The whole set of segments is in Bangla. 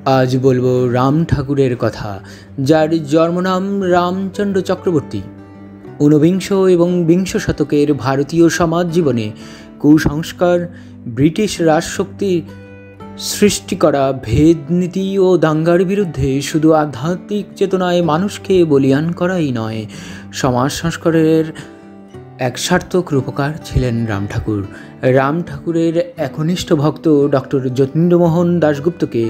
আজ বলবো রাম ঠাকুরের কথা, যার জন্মনাম রামচন্দ্র চক্রবর্তী। ঊনবিংশ এবং বিংশ শতকের ভারতীয় সমাজ জীবনে কুসংস্কার, ব্রিটিশ রাজশক্তি সৃষ্টি করা ভেদনীতি ও দাঙ্গার বিরুদ্ধে শুধু আধ্যাত্মিক চেতনায় মানুষকে বলিয়ান করাই নয়, সমাজ সংস্কারের এক সার্থক রূপকার ছিলেন রাম ঠাকুর। রাম ঠাকুরের একনিষ্ঠ ভক্ত ডক্টর যতীন্দ্রমোহন দাশগুপ্তকে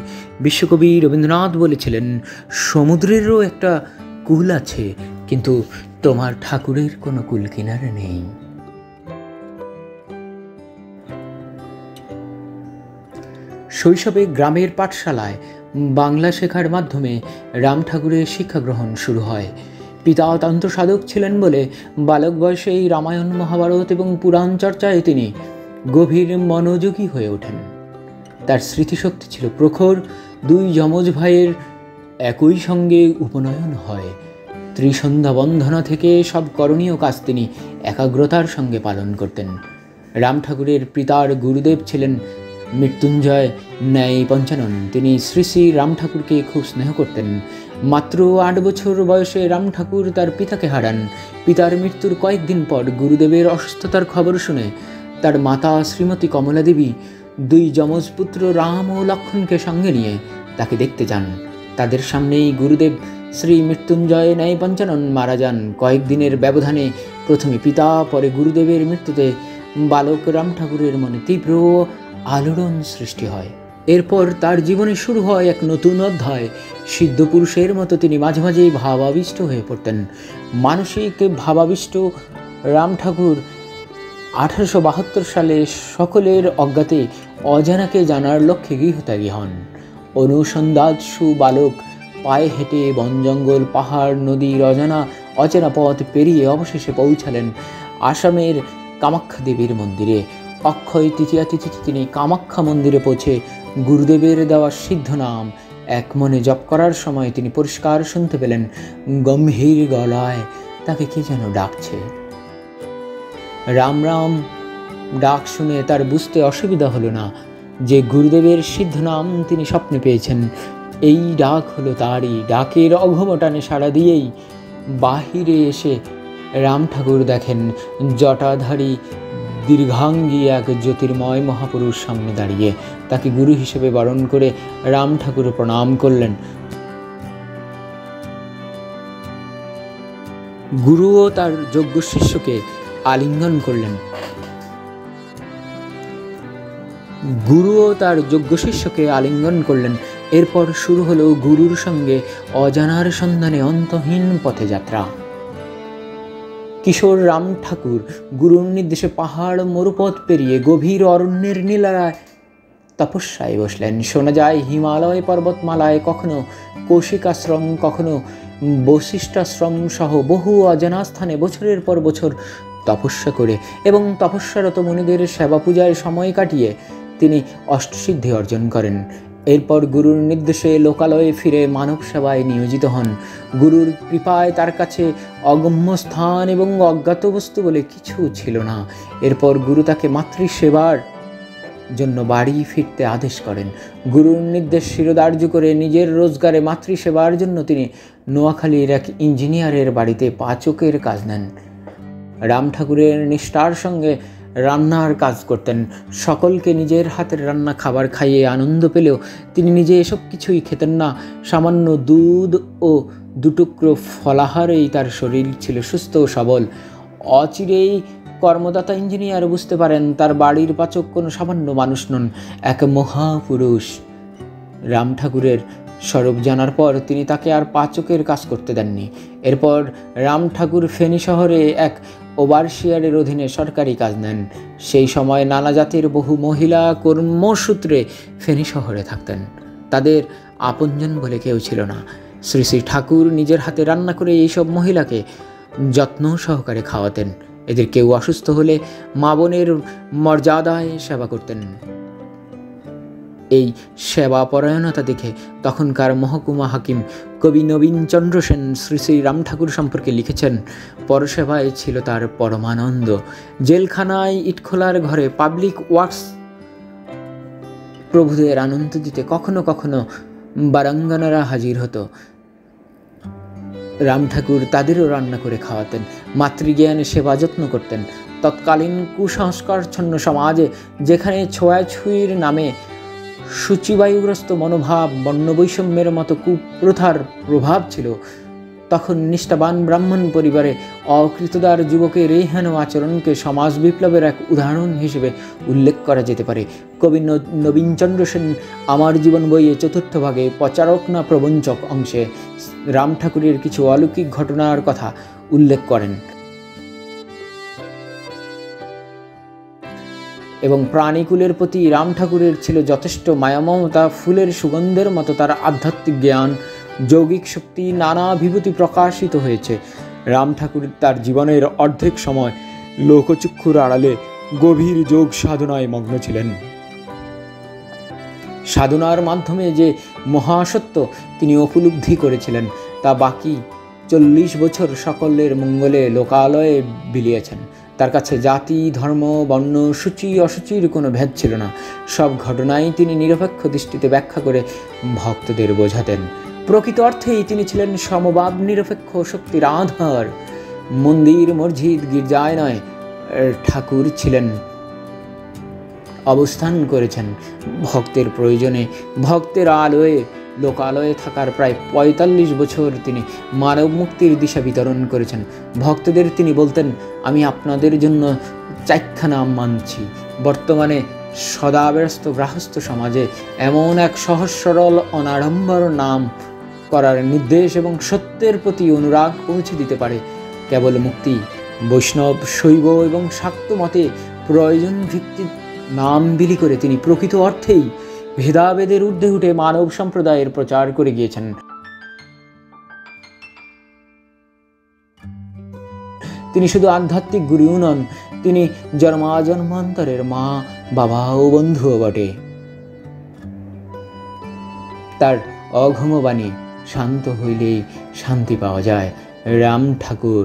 বিশ্বকবি রবীন্দ্রনাথ বলেছিলেন, সমুদ্রেরও একটা কূল আছে, কিন্তু তোমার ঠাকুরের কোনো কূল কিনারে নেই। শৈশবে গ্রামের পাঠশালায় বাংলা শেখার মাধ্যমে রাম ঠাকুরের শিক্ষা গ্রহণ শুরু হয়। পিতা তন্ত্র সাধক ছিলেন বলে বালক বয়সেই রামায়ণ, মহাভারত এবং পুরাণ চর্চায় তিনি গভীর মনোযোগী হয়ে ওঠেন। তার স্মৃতিশক্তি ছিল প্রখর। দুই যমজ ভাইয়ের একই সঙ্গে উপনয়ন হয়। ত্রিসন্ধ্যা বন্দনা থেকে সব করণীয় কাজ তিনি একাগ্রতার সঙ্গে পালন করতেন। রাম ঠাকুরের পিতার গুরুদেব ছিলেন মৃত্যুঞ্জয় ন্যায় পঞ্চানন। তিনি শ্রী শ্রী রাম ঠাকুরকে খুব স্নেহ করতেন। মাত্র 8 বছর বয়সে রাম ঠাকুর তার পিতাকে হারান। পিতার মৃত্যুর কয়েকদিন পর গুরুদেবের অসুস্থতার খবর শুনে তার মাতা শ্রীমতী কমলা দেবী দুই যমজ পুত্র রাম ও লক্ষ্মণকে সঙ্গে নিয়ে তাকে দেখতে যান। তাদের সামনেই গুরুদেব শ্রী মৃত্যুঞ্জয় ন্যায় পঞ্চানন মারা যান। কয়েকদিনের ব্যবধানে প্রথমে পিতা, পরে গুরুদেবের মৃত্যুতে বালক রাম ঠাকুরের মনে তীব্র আলোড়ন সৃষ্টি হয়। এরপর তার জীবনে শুরু হয় এক নতুন অধ্যায়। সিদ্ধ পুরুষের মতো তিনি মাঝে মাঝেই ভাবাবিষ্ট হয়ে পড়তেন। মানসিক ভাবাবিষ্ট রাম ঠাকুর 1872 সালে সকলের অজ্ঞাতে অজানাকে জানার লক্ষ্যে গৃহত্যাগী হন। অনুসন্ধানসু বালক পায়ে হেঁটে বন জঙ্গল, পাহাড়, নদীর অচেনা পথ পেরিয়ে অবশেষে পৌঁছালেন আসামের কামাখ্যা দেবীর মন্দিরে। অক্ষয় তৃতীয়া তিথিতে তিনি কামাখ্যা মন্দিরে পৌঁছে গুরুদেবের দেওয়া সিদ্ধ নাম এক মনে জপ করার সময় তিনি পরিষ্কার শুনতে পেলেন, গম্ভীর গলায় তাকে কে যেন ডাকছে। রাম রাম ডাক শুনে তার বুঝতে অসুবিধা হলো না যে গুরুদেবের সিদ্ধ নাম তিনি স্বপ্নে পেয়েছেন। এই ডাক হলো তারই। ডাকের অঘমটানে সাড়া দিয়েই বাহিরে এসে রাম ঠাকুর দেখেন জটাধারী দীর্ঘাঙ্গী এক জ্যোতির্ময় মহাপুরুষ সামনে দাঁড়িয়ে। তাকে গুরু হিসেবে বরণ করে রাম ঠাকুর প্রণাম করলেন। গুরুও তার যোগ্য শিষ্যকে আলিঙ্গন করলেন। এরপর শুরু হলো গুরুর সঙ্গে অজানার সন্ধানে অন্তহীন পথে যাত্রা। কিশোর রাম ঠাকুর গুরুর নির্দেশে পাহাড় মরুপথ পেরিয়ে গভীর অরণ্যের নীলায় তপস্যায় বসলেন। শোনা যায় হিমালয় পর্বতমালায় কখনো কৌশিকাশ্রম, কখনো বশিষ্ঠাশ্রম সহ বহু অজানা স্থানে বছরের পর বছর তপস্যা করে এবং তপস্যারত মুনিদের সেবা পূজায় সময় কাটিয়ে তিনি অষ্টসিদ্ধি অর্জন করেন। এরপর গুরুর নির্দেশে লোকালয়ে ফিরে মানব সেবায় নিয়োজিত হন। গুরুর কৃপায় তার কাছে অগম্য স্থান এবং অজ্ঞাত বস্তু বলে কিছু ছিল না। এরপর গুরু তাকে মাতৃসেবার জন্য বাড়ি ফিরতে আদেশ করেন। গুরুর নির্দেশ শিরোধার্য করে নিজের রোজগারে মাতৃসেবার জন্য তিনি নোয়াখালীর এক ইঞ্জিনিয়ারের বাড়িতে পাচকের কাজ নেন। রাম ঠাকুরের নিষ্ঠার সঙ্গে রান্নার কাজ করতেন। সকলকে নিজের হাতের রান্না খাবার খাইয়ে আনন্দ পেলেও তিনি নিজে এসব কিছুই খেতেন না। সামান্য দুধ ও 2 টুকরো ফলাহারেই তার শরীর ছিল সুস্থ ও সবল। অচিরেই কর্মদাতা ইঞ্জিনিয়ার বুঝতে পারেন তার বাড়ির পাচক কোনো সামান্য মানুষ নন, এক মহাপুরুষ। রাম ঠাকুরের স্বরূপ জানার পর তিনি তাকে আর পাচকের কাজ করতে দেননি। এরপর রাম ঠাকুর ফেনী শহরে এক ওভারসিয়ারের অধীনে সরকারি কাজ নেন। সেই সময় নানা জাতির বহু মহিলা কর্মসূত্রে ফেনী শহরে থাকতেন। তাদের আপনজন বলে কেউ ছিল না। শ্রী শ্রী ঠাকুর নিজের হাতে রান্না করে এইসব মহিলাকে যত্ন সহকারে খাওয়াতেন। এদের কেউ অসুস্থ হলে মা বোনের মর্যাদায় সেবা করতেন। এই সেবা পরায়ণতা দেখে তখনকার মহকুমা হাকিম কবি নবীন চন্দ্র সেন শ্রী শ্রী রাম ঠাকুর সম্পর্কে লিখেছেন, পরসেবায় ছিল তার পরমানন্দ। জেলখানায় ইটখোলার ঘরে পাবলিক ওয়ার্কস প্রভুদের আনন্দ দিতে কখনো কখনো বারাঙ্গনারা হাজির হতো। রাম ঠাকুর তাদেরও রান্না করে খাওয়াতেন, মাতৃজ্ঞানে সেবা যত্ন করতেন। তৎকালীন কুসংস্কারচ্ছন্ন সমাজে যেখানে ছোঁয়াছুঁয়ির নামে সূচিবায়ুগ্রস্ত মনোভাব, বর্ণবৈষম্যের মতো কুপ্রথার প্রভাব ছিল, তখন নিষ্ঠাবান ব্রাহ্মণ পরিবারে অকৃতদার যুবকের এই হেন আচরণকে সমাজ বিপ্লবের এক উদাহরণ হিসেবে উল্লেখ করা যেতে পারে। কবি নবীনচন্দ্র সেন আমার জীবন বইয়ে চতুর্থ ভাগে প্রচারক না প্রবঞ্চক অংশে রাম ঠাকুরের কিছু অলৌকিক ঘটনার কথা উল্লেখ করেন এবং প্রাণীকুলের প্রতি রাম ঠাকুরের ছিল যথেষ্ট মায়ামমতা। ফুলের সুগন্ধের মতো তার আধ্যাত্মিক জ্ঞান, যৌগিক শক্তি, নানা বিভূতি প্রকাশিত হয়েছে। রাম ঠাকুর তার জীবনের অর্ধেক সময় লোকচক্ষুর আড়ালে গভীর যোগ সাধনায় মগ্ন ছিলেন। সাধনার মাধ্যমে যে মহাসত্য তিনি উপলব্ধি করেছিলেন তা বাকি 40 বছর সকলের মঙ্গলে লোকালয়ে বিলিয়েছেন। তার কাছে জাতি, ধর্ম, বর্ণ, সূচি অসুচির কোনো ভেদ ছিল না। সব ঘটনাই তিনি নিরপেক্ষ দৃষ্টিতে ব্যাখ্যা করে ভক্তদের বোঝাতেন। প্রকৃত অর্থেই তিনি ছিলেন সমবাদ নিরপেক্ষ শক্তির আধার। মন্দির, মসজিদ, গির্জায় নয়, ঠাকুর ছিলেন অবস্থান করেছেন ভক্তের প্রয়োজনে, ভক্তের আলোয়ে লোকালয়ে থাকার প্রায় 45 বছর তিনি মানব মুক্তির দিশা বিতরণ করেছেন। ভক্তদের তিনি বলতেন, আমি আপনাদের জন্য 4 নাম মানছি। বর্তমানে সদাব্যস্ত গৃহস্থ সমাজে এমন এক সহজ সরল অনাড়ম্বর নাম করার নির্দেশ এবং সত্যের প্রতি অনুরাগ পৌঁছে দিতে পারে কেবল মুক্তি। বৈষ্ণব, শৈব এবং শাক্ত মতে প্রয়োজন ভিত্তিক নাম বিলি করে তিনি প্রকৃত অর্থেই ভেদাভেদের ঊর্ধ্বে উঠে মানব সম্প্রদায়ের প্রচার করে গিয়েছেন। তিনি শুধু আধ্যাত্মিক গুরুও নন, তিনি জন্মাজন্মান্তরের মা, বাবা ও বন্ধুও বটে। তার অঘম বাণী, শান্ত হইলেই শান্তি পাওয়া যায়। রাম ঠাকুর।